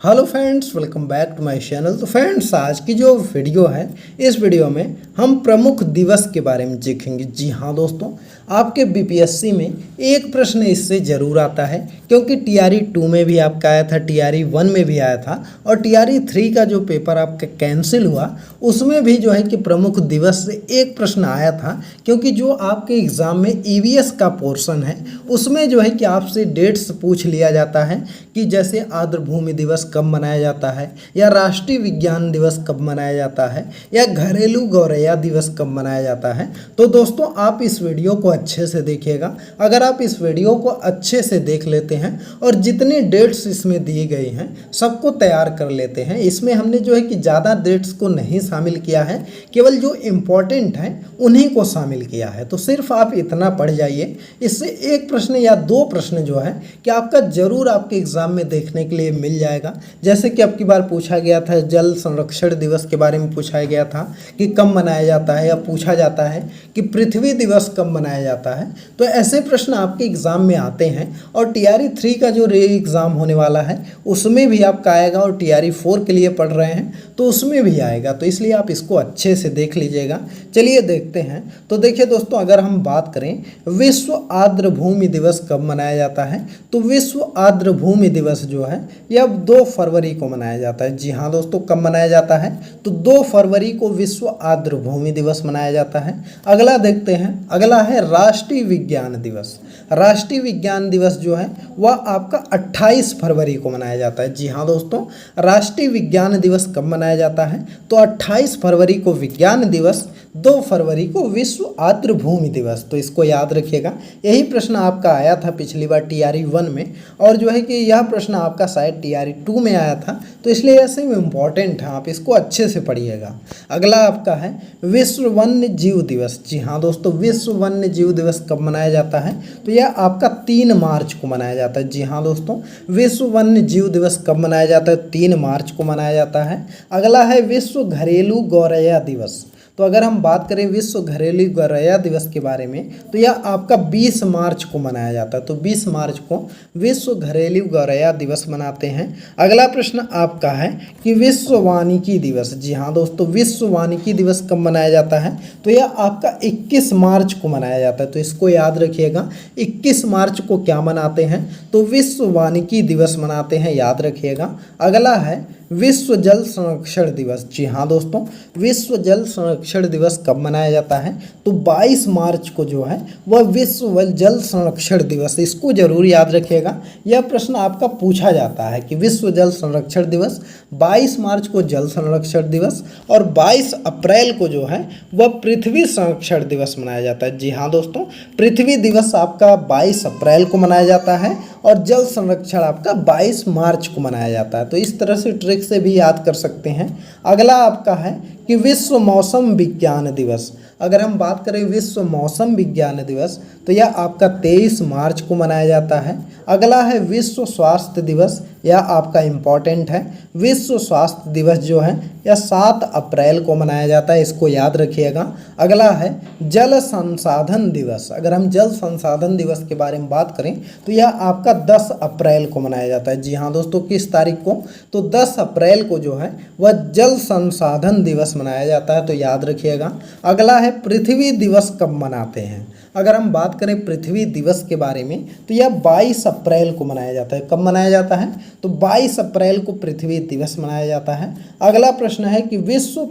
Hello friends, welcome back to my channel. तो friends, आज की जो वीडियो है, इस वीडियो में हम प्रमुख दिवस के बारे में सीखेंगे। जी हाँ दोस्तों, आपके बीपीएससी में एक प्रश्न इससे ज़रूर आता है, क्योंकि टीआरई 2 में भी आपका आया था, टीआरई 1 में भी आया था, और टीआरई 3 का जो पेपर आपका कैंसिल हुआ उसमें भी जो है कि प्रमुख दिवस से एक प्रश्न आया था। क्योंकि जो आपके एग्ज़ाम में ईवीएस का पोर्शन है उसमें जो है कि आपसे डेट्स पूछ लिया जाता है कि जैसे आर्द्रभूमि दिवस कब मनाया जाता है, या राष्ट्रीय विज्ञान दिवस कब मनाया जाता है, या घरेलू गौरैया दिवस कब मनाया जाता है। तो दोस्तों, आप इस वीडियो को अच्छे से देखिएगा। अगर आप इस वीडियो को अच्छे से देख लेते हैं और जितनी डेट्स इसमें दी गई हैं सबको तैयार कर लेते हैं, इसमें हमने जो है कि ज़्यादा डेट्स को नहीं शामिल किया है, केवल जो इम्पोर्टेंट हैं उन्हीं को शामिल किया है। तो सिर्फ आप इतना पढ़ जाइए, इससे एक प्रश्न या दो प्रश्न जो है कि आपका ज़रूर आपके एग्ज़ाम में देखने के लिए मिल जाएगा। जैसे कि अब की बार पूछा गया था, जल संरक्षण दिवस के बारे में पूछा गया था कि कब मनाया जाता है, या पूछा जाता है कि पृथ्वी दिवस कब मनाया जाता है। तो ऐसे प्रश्न आपके एग्ज़ाम में आते हैं, और टीआरई 3 का जो रे एग्ज़ाम होने वाला है उसमें भी आपका आएगा, और टीआरई 4 के लिए पढ़ रहे हैं तो उसमें भी आएगा। तो इसलिए आप इसको अच्छे से देख लीजिएगा। चलिए देखते हैं। तो देखिए दोस्तों, अगर हम बात करें विश्व आर्द्रभूमि दिवस कब मनाया जाता है, तो विश्व आर्द्रभूमि दिवस जो है यह 2 फरवरी को मनाया जाता है। जी हाँ दोस्तों, कब मनाया जाता है, तो 2 फरवरी को विश्व आर्द्रभूमि दिवस मनाया जाता है। अगला देखते हैं, अगला है राष्ट्रीय विज्ञान दिवस। राष्ट्रीय विज्ञान दिवस जो है वह आपका 28 फरवरी को मनाया जाता है। जी हाँ दोस्तों, राष्ट्रीय विज्ञान दिवस कब मनाया जाता है, तो 28 फरवरी को विज्ञान दिवस, 2 फरवरी को विश्व आर्द्रभूमि दिवस। तो इसको याद रखिएगा। यही प्रश्न आपका आया था पिछली बार टीआरई 1 में, और जो है कि यह प्रश्न आपका शायद टीआरई 2 में आया था, तो इसलिए ऐसे में इम्पॉर्टेंट है, आप इसको अच्छे से पढ़िएगा। अगला आपका है विश्व वन्य जीव दिवस। जी हाँ दोस्तों, विश्व वन्य जीव दिवस कब मनाया जाता है, तो यह आपका 3 मार्च को मनाया जाता है। जी हाँ दोस्तों, विश्व वन्य जीव दिवस कब मनाया जाता है, 3 मार्च को मनाया जाता है। अगला है विश्व घरेलू गौरैया दिवस। तो अगर हम बात करें विश्व घरेलू गौरैया दिवस के बारे में, तो यह आपका 20 मार्च को मनाया जाता है। तो 20 मार्च को विश्व घरेलू गौरैया दिवस मनाते हैं। अगला प्रश्न आपका है कि विश्व वानिकी दिवस। जी हाँ दोस्तों, विश्व वानिकी दिवस कब मनाया जाता है, तो यह आपका 21 मार्च को मनाया जाता है। तो इसको याद रखिएगा, 21 मार्च को क्या मनाते हैं, तो विश्व वानिकी दिवस मनाते हैं, याद रखिएगा। अगला है विश्व जल संरक्षण दिवस। जी हाँ दोस्तों, विश्व जल संरक्षण दिवस कब मनाया जाता है, तो 22 मार्च को जो है वह विश्व जल संरक्षण दिवस, इसको जरूर याद रखिएगा। यह प्रश्न आपका पूछा जाता है कि विश्व जल संरक्षण दिवस, 22 मार्च को जल संरक्षण दिवस, और 22 अप्रैल को जो है वह पृथ्वी संरक्षण दिवस मनाया जाता है। जी हाँ दोस्तों, पृथ्वी दिवस आपका 22 अप्रैल को मनाया जाता है, और जल संरक्षण आपका 22 मार्च को मनाया जाता है। तो इस तरह से ट्रिक से भी याद कर सकते हैं। अगला आपका है कि विश्व मौसम विज्ञान दिवस। अगर हम बात करें विश्व मौसम विज्ञान दिवस, तो यह आपका 23 मार्च को मनाया जाता है। अगला है विश्व स्वास्थ्य दिवस, यह आपका इम्पॉर्टेंट है। विश्व स्वास्थ्य दिवस जो है यह 7 अप्रैल को मनाया जाता है, इसको याद रखिएगा। अगला है जल संसाधन दिवस। अगर हम जल संसाधन दिवस के बारे में बात करें, तो यह आपका 10 अप्रैल को मनाया जाता है। जी हाँ दोस्तों, किस तारीख को, तो 10 अप्रैल को जो है वह जल संसाधन दिवस मनाया जाता है, तो याद रखिएगा। अगला है पृथ्वी दिवस कब मनाते हैं। अगर हम बात करें पृथ्वी दिवस के बारे में, तो यह 22 अप्रैल को मनाया जाता है। कब मनाया जाता है, तो 22 अप्रैल को पृथ्वी दिवस मनाया जाता है। अगला प्रश्न है कि विश्व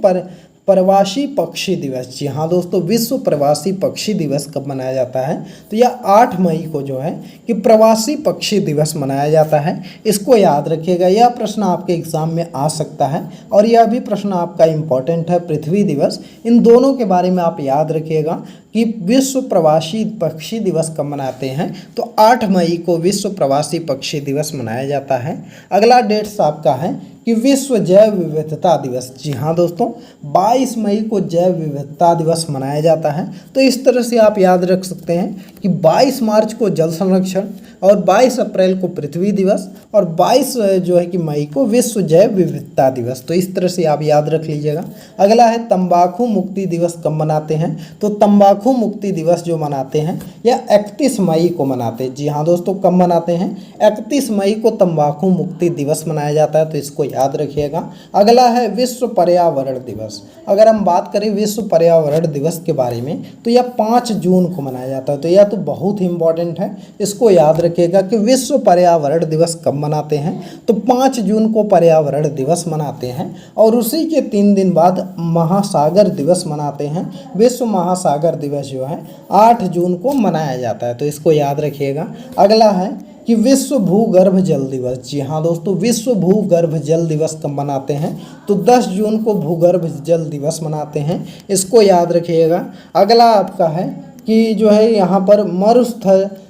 प्रवासी पक्षी दिवस। जी हाँ दोस्तों, विश्व प्रवासी पक्षी दिवस कब मनाया जाता है, तो यह 8 मई को जो है कि प्रवासी पक्षी दिवस मनाया जाता है, इसको याद रखिएगा। यह प्रश्न आपके एग्जाम में आ सकता है, और यह भी प्रश्न आपका इम्पोर्टेंट है, पृथ्वी दिवस। इन दोनों के बारे में आप याद रखिएगा कि विश्व प्रवासी पक्षी दिवस कब मनाते हैं, तो 8 मई को विश्व प्रवासी पक्षी दिवस मनाया जाता है। अगला डेट्स आपका है कि कि विश्व जैव विविधता दिवस। जी हाँ दोस्तों, 22 मई को जैव विविधता दिवस मनाया जाता है। तो इस तरह से आप याद रख सकते हैं कि 22 मार्च को जल संरक्षण और 22 अप्रैल को पृथ्वी दिवस और 22 जो है कि मई को विश्व जैव विविधता दिवस। तो इस तरह से आप याद रख लीजिएगा। अगला है तंबाकू मुक्ति दिवस कब मनाते हैं? तो तंबाकू मुक्ति दिवस जो मनाते हैं यह 31 मई को मनाते हैं। जी हाँ दोस्तों, कब मनाते हैं? 31 मई को तंबाकू मुक्ति दिवस मनाया जाता है, तो इसको याद रखिएगा। अगला है विश्व पर्यावरण दिवस। अगर हम बात करें विश्व पर्यावरण दिवस के बारे में तो यह 5 जून को मनाया जाता है। तो यह तो बहुत ही इंपॉर्टेंट है, इसको याद रखिएगा कि विश्व पर्यावरण दिवस कब मनाते हैं? तो 5 जून को पर्यावरण दिवस मनाते हैं और उसी के 3 दिन बाद महासागर दिवस मनाते हैं। विश्व महासागर दिवस जो है 8 जून को मनाया जाता है, तो इसको याद रखिएगा। अगला है कि विश्व भूगर्भ जल दिवस। जी हाँ दोस्तों, विश्व भूगर्भ जल दिवस कब मनाते हैं? तो 10 जून को भूगर्भ जल दिवस मनाते हैं, इसको याद रखिएगा। अगला आपका है कि जो है यहाँ पर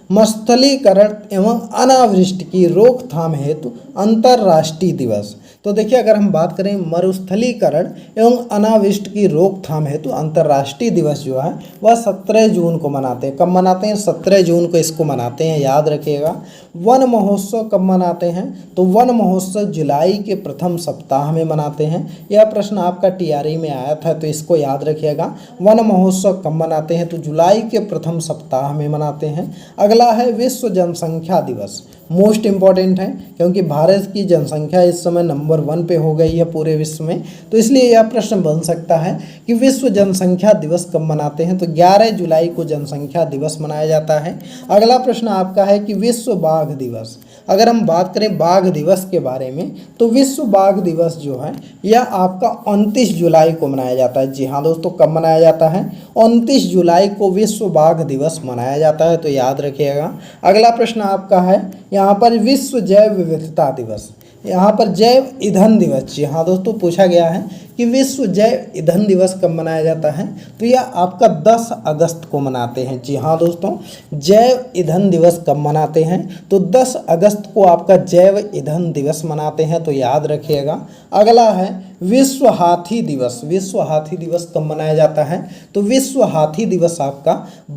मरुस्थलीकरण एवं अनावृष्टि की रोकथाम हेतु अंतर्राष्ट्रीय दिवस। तो देखिए, अगर हम बात करें मरुस्थलीकरण एवं अनावृष्टि की रोकथाम हेतु अंतर्राष्ट्रीय दिवस जो है वह 17 जून को मनाते हैं। कब मनाते हैं? 17 जून को इसको मनाते हैं, याद रखिएगा। वन महोत्सव कब मनाते हैं? तो वन महोत्सव जुलाई के प्रथम सप्ताह में मनाते हैं। यह प्रश्न आपका टीआरई में आया था, तो इसको याद रखिएगा। वन महोत्सव कब मनाते हैं? तो जुलाई के प्रथम सप्ताह में मनाते हैं। अगला है विश्व जनसंख्या दिवस। मोस्ट इम्पॉर्टेंट है क्योंकि भारत की जनसंख्या इस समय नंबर 1 पे हो गई है पूरे विश्व में, तो इसलिए यह प्रश्न बन सकता है कि विश्व जनसंख्या दिवस कब मनाते हैं? तो 11 जुलाई को जनसंख्या दिवस मनाया जाता है। अगला प्रश्न आपका है कि विश्व बाघ दिवस। अगर हम बात करें बाघ दिवस के बारे में तो विश्व बाघ दिवस जो है यह आपका 29 जुलाई को मनाया जाता है। जी हाँ दोस्तों, कब मनाया जाता है? 29 जुलाई को विश्व बाघ दिवस मनाया जाता है, तो याद रखिएगा। अगला प्रश्न आपका है यहाँ पर विश्व जैव विविधता दिवस। यहाँ पर जैव ईंधन दिवस। जी हाँ दोस्तों, पूछा गया है कि विश्व जैव ईंधन दिवस कब मनाया जाता है? तो यह आपका 10 अगस्त को मनाते हैं। जी हाँ दोस्तों, जैव ईंधन दिवस कब मनाते हैं? तो 10 अगस्त को आपका जैव ईंधन दिवस मनाते हैं, तो याद रखिएगा। अगला है विश्व हाथी दिवस। विश्व हाथी दिवस कब मनाया जाता है? तो विश्व हाथी दिवस आपका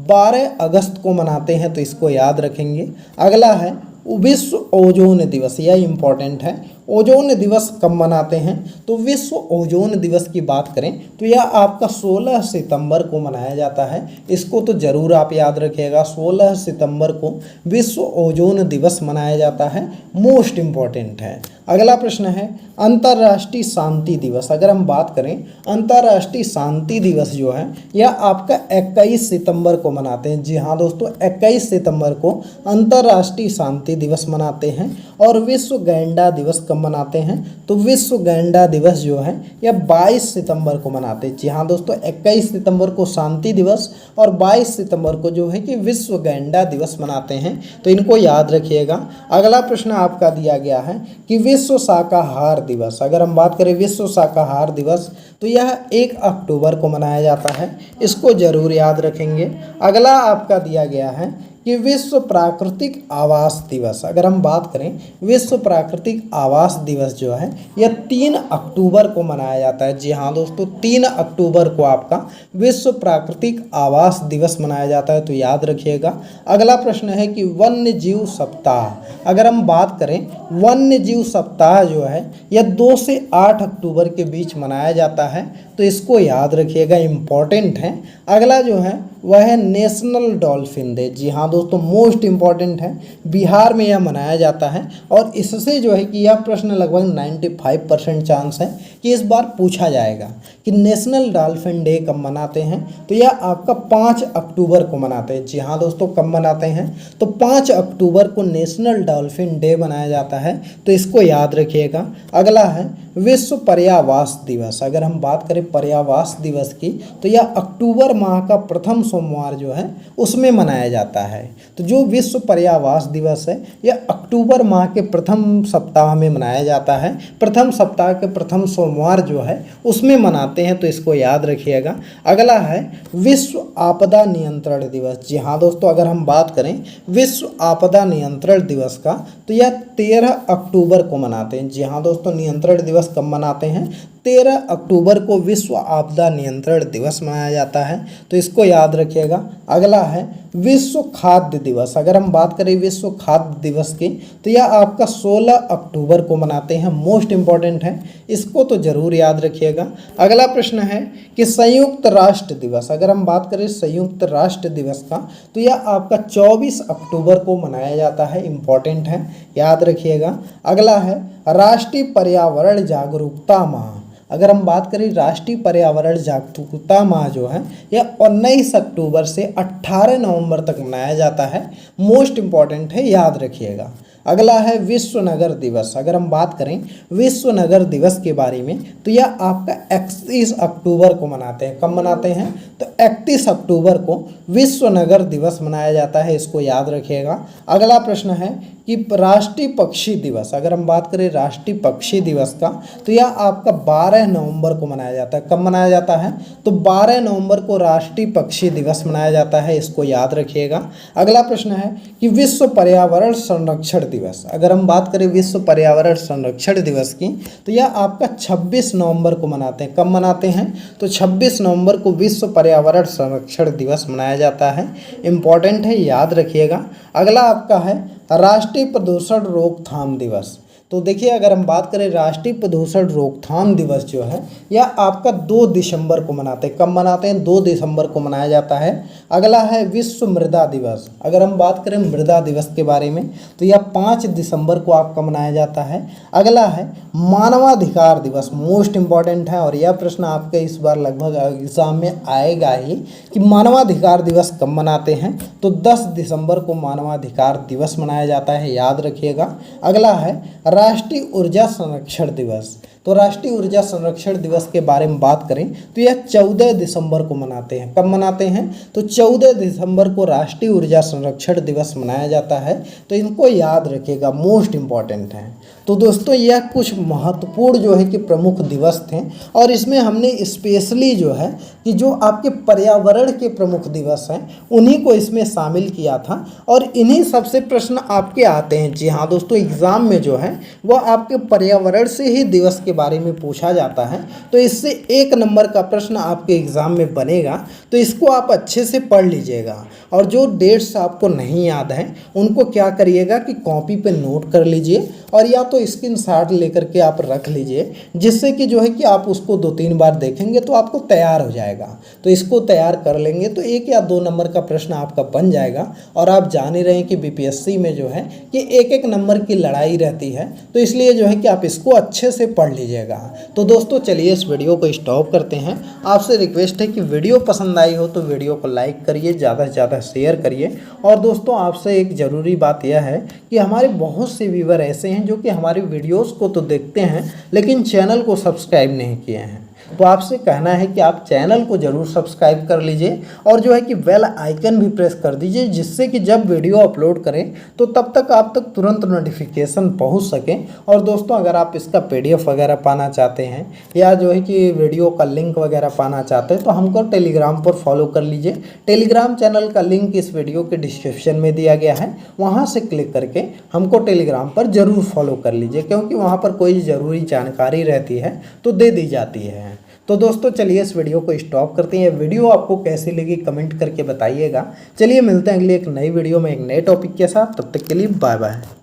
12 अगस्त को मनाते हैं, तो इसको याद रखेंगे। अगला है विश्व ओजोन दिवस। यह इम्पॉर्टेंट है। ओजोन दिवस कब मनाते हैं? तो विश्व ओजोन दिवस की बात करें तो यह आपका 16 सितंबर को मनाया जाता है, इसको तो ज़रूर आप याद रखिएगा। 16 सितंबर को विश्व ओजोन दिवस मनाया जाता है, मोस्ट इम्पॉर्टेंट है। अगला प्रश्न है अंतर्राष्ट्रीय शांति दिवस। अगर हम बात करें अंतर्राष्ट्रीय शांति दिवस जो है यह आपका 21 सितंबर को मनाते हैं। जी हाँ दोस्तों, 21 सितंबर को अंतर्राष्ट्रीय शांति दिवस मनाते हैं। और विश्व गैंडा दिवस कब मनाते हैं? तो विश्व गैंडा दिवस जो है यह 22 सितंबर को मनाते हैं। जी हाँ दोस्तों, 21 सितंबर को शांति दिवस और 22 सितंबर को जो है कि विश्व गैंडा दिवस मनाते हैं, तो इनको याद रखिएगा। अगला प्रश्न आपका दिया गया है कि विश्व शाकाहार दिवस। अगर हम बात करें विश्व शाकाहार दिवस तो यह 1 अक्टूबर को मनाया जाता है, इसको जरूर याद रखेंगे। अगला आपका दिया गया है कि विश्व प्राकृतिक आवास दिवस। अगर हम बात करें विश्व प्राकृतिक आवास दिवस जो है यह 3 अक्टूबर को मनाया जाता है। जी हाँ दोस्तों, 3 अक्टूबर को आपका विश्व प्राकृतिक आवास दिवस मनाया जाता है, तो याद रखिएगा। अगला प्रश्न है कि वन्य जीव सप्ताह। अगर हम बात करें वन्य जीव सप्ताह जो है यह 2 से 8 अक्टूबर के बीच मनाया जाता है, तो इसको याद रखिएगा, इम्पॉर्टेंट है। अगला जो है वह है नेशनल डॉल्फिन डे। जी हाँ दोस्तों, मोस्ट इम्पॉर्टेंट है। बिहार में यह मनाया जाता है और इससे जो है कि यह प्रश्न लगभग 95% चांस है कि इस बार पूछा जाएगा कि नेशनल डॉल्फिन डे कब मनाते हैं? तो यह आपका 5 अक्टूबर को मनाते हैं। जी हाँ दोस्तों, कब मनाते हैं? तो 5 अक्टूबर को नेशनल डॉल्फिन डे मनाया जाता है, तो इसको याद रखिएगा। अगला है विश्व पर्यावास दिवस। अगर हम बात करें पर्यावास दिवस की तो यह अक्टूबर माह का प्रथम सोमवार जो है उसमें मनाया जाता है। तो जो विश्व पर्यावास दिवस है यह अक्टूबर माह के प्रथम सप्ताह में मनाया जाता है, प्रथम सप्ताह के प्रथम सोमवार जो है उसमें मनाते हैं, तो इसको याद रखिएगा। अगला है विश्व आपदा नियंत्रण दिवस। जी हाँ दोस्तों, अगर हम बात करें विश्व आपदा नियंत्रण दिवस का तो यह 13 अक्टूबर को मनाते हैं। जी हाँ दोस्तों, नियंत्रण दिवस कब मनाते हैं? 13 अक्टूबर को विश्व आपदा नियंत्रण दिवस मनाया जाता है, तो इसको याद रखिएगा। अगला है विश्व खाद्य दिवस। अगर हम बात करें विश्व खाद्य दिवस की, तो यह आपका 16 अक्टूबर को मनाते हैं। मोस्ट इम्पॉर्टेंट है, इसको तो जरूर याद रखिएगा। अगला प्रश्न है कि संयुक्त राष्ट्र दिवस। अगर हम बात करें संयुक्त राष्ट्र दिवस का, तो यह आपका 24 अक्टूबर को मनाया जाता है। इम्पॉर्टेंट है, याद रखिएगा। अगला है राष्ट्रीय पर्यावरण जागरूकता माह। अगर हम बात करें राष्ट्रीय पर्यावरण जागरूकता माह जो है, यह 19 अक्टूबर से 18 नवंबर तक मनाया जाता है। मोस्ट इम्पॉर्टेंट है, याद रखिएगा। अगला है विश्व नगर दिवस। अगर हम बात करें विश्व नगर दिवस के बारे में, तो यह आपका 31 अक्टूबर को मनाते हैं। कब मनाते हैं? तो 31 अक्टूबर को विश्व नगर दिवस मनाया जाता है, इसको याद रखिएगा। अगला प्रश्न है कि राष्ट्रीय पक्षी दिवस। अगर हम बात करें राष्ट्रीय पक्षी दिवस का, तो यह आपका 12 नवंबर को मनाया जाता है। कब मनाया जाता है? तो 12 नवंबर को राष्ट्रीय पक्षी दिवस मनाया जाता है, इसको याद रखिएगा। अगला प्रश्न है कि विश्व पर्यावरण संरक्षण दिवस। अगर हम बात करें विश्व पर्यावरण संरक्षण दिवस की, तो यह आपका 26 नवंबर को मनाते हैं। कब मनाते हैं? तो 26 नवंबर को विश्व पर्यावरण संरक्षण दिवस मनाया जाता है। इम्पॉर्टेंट है, याद रखिएगा। अगला आपका है राष्ट्रीय प्रदूषण रोकथाम दिवस। तो देखिए, अगर हम बात करें राष्ट्रीय प्रदूषण रोकथाम दिवस जो है, यह आपका 2 दिसंबर को मनाते हैं। कब मनाते हैं? 2 दिसंबर को मनाया जाता है। अगला है विश्व मृदा दिवस। अगर हम बात करें मृदा दिवस के बारे में, तो यह 5 दिसंबर को आपका मनाया जाता है। अगला है मानवाधिकार दिवस। मोस्ट इम्पॉर्टेंट है, और यह प्रश्न आपके इस बार लगभग एग्जाम में आएगा ही कि मानवाधिकार दिवस कब मनाते हैं? तो 10 दिसंबर को मानवाधिकार दिवस मनाया जाता है, याद रखिएगा। अगला है राष्ट्रीय ऊर्जा संरक्षण दिवस। तो राष्ट्रीय ऊर्जा संरक्षण दिवस के बारे में बात करें, तो यह 14 दिसंबर को मनाते हैं। कब मनाते हैं? तो 14 दिसंबर को राष्ट्रीय ऊर्जा संरक्षण दिवस मनाया जाता है, तो इनको याद रखिएगा, मोस्ट इम्पॉर्टेंट है। तो दोस्तों, यह कुछ महत्वपूर्ण जो है कि प्रमुख दिवस थे, और इसमें हमने स्पेशली जो है कि जो आपके पर्यावरण के प्रमुख दिवस हैं उन्हीं को इसमें शामिल किया था, और इन्हीं सबसे प्रश्न आपके आते हैं। जी हाँ दोस्तों, एग्ज़ाम में जो है वह आपके पर्यावरण से ही दिवस के बारे में पूछा जाता है, तो इससे 1 नंबर का प्रश्न आपके एग्ज़ाम में बनेगा। तो इसको आप अच्छे से पढ़ लीजिएगा, और जो डेट्स आपको नहीं याद हैं उनको क्या करिएगा कि कॉपी पे नोट कर लीजिए, और या तो स्क्रीनशॉट लेकर के आप रख लीजिए, जिससे कि जो है कि आप उसको 2-3 बार देखेंगे तो आपको तैयार हो जाएगा। तो इसको तैयार कर लेंगे तो 1 या 2 नंबर का प्रश्न आपका बन जाएगा। और आप जान ही रहे हैं कि बीपीएससी में जो है कि 1-1 नंबर की लड़ाई रहती है, तो इसलिए जो है कि आप इसको अच्छे से पढ़ लीजिएगा। तो दोस्तों, चलिए इस वीडियो को स्टॉप करते हैं। आपसे रिक्वेस्ट है कि वीडियो पसंद आई हो तो वीडियो को लाइक करिए, ज़्यादा से ज़्यादा शेयर करिए। और दोस्तों, आपसे एक ज़रूरी बात यह है कि हमारे बहुत से व्यूअर ऐसे हैं जो कि हमारी वीडियोस को तो देखते हैं लेकिन चैनल को सब्सक्राइब नहीं किए हैं। तो आपसे कहना है कि आप चैनल को ज़रूर सब्सक्राइब कर लीजिए, और जो है कि बेल आइकन भी प्रेस कर दीजिए, जिससे कि जब वीडियो अपलोड करें तो तब तक आप तक तुरंत नोटिफिकेशन पहुंच सके। और दोस्तों, अगर आप इसका PDF वगैरह पाना चाहते हैं, या जो है कि वीडियो का लिंक वगैरह पाना चाहते हैं, तो हमको टेलीग्राम पर फॉलो कर लीजिए। टेलीग्राम चैनल का लिंक इस वीडियो के डिस्क्रिप्शन में दिया गया है, वहाँ से क्लिक करके हमको टेलीग्राम पर ज़रूर फॉलो कर लीजिए, क्योंकि वहाँ पर कोई ज़रूरी जानकारी रहती है तो दे दी जाती है। तो दोस्तों, चलिए इस वीडियो को स्टॉप करते हैं। वीडियो आपको कैसी लगी कमेंट करके बताइएगा। चलिए मिलते हैं अगली एक नई वीडियो में एक नए टॉपिक के साथ। तब तक के लिए बाय बाय।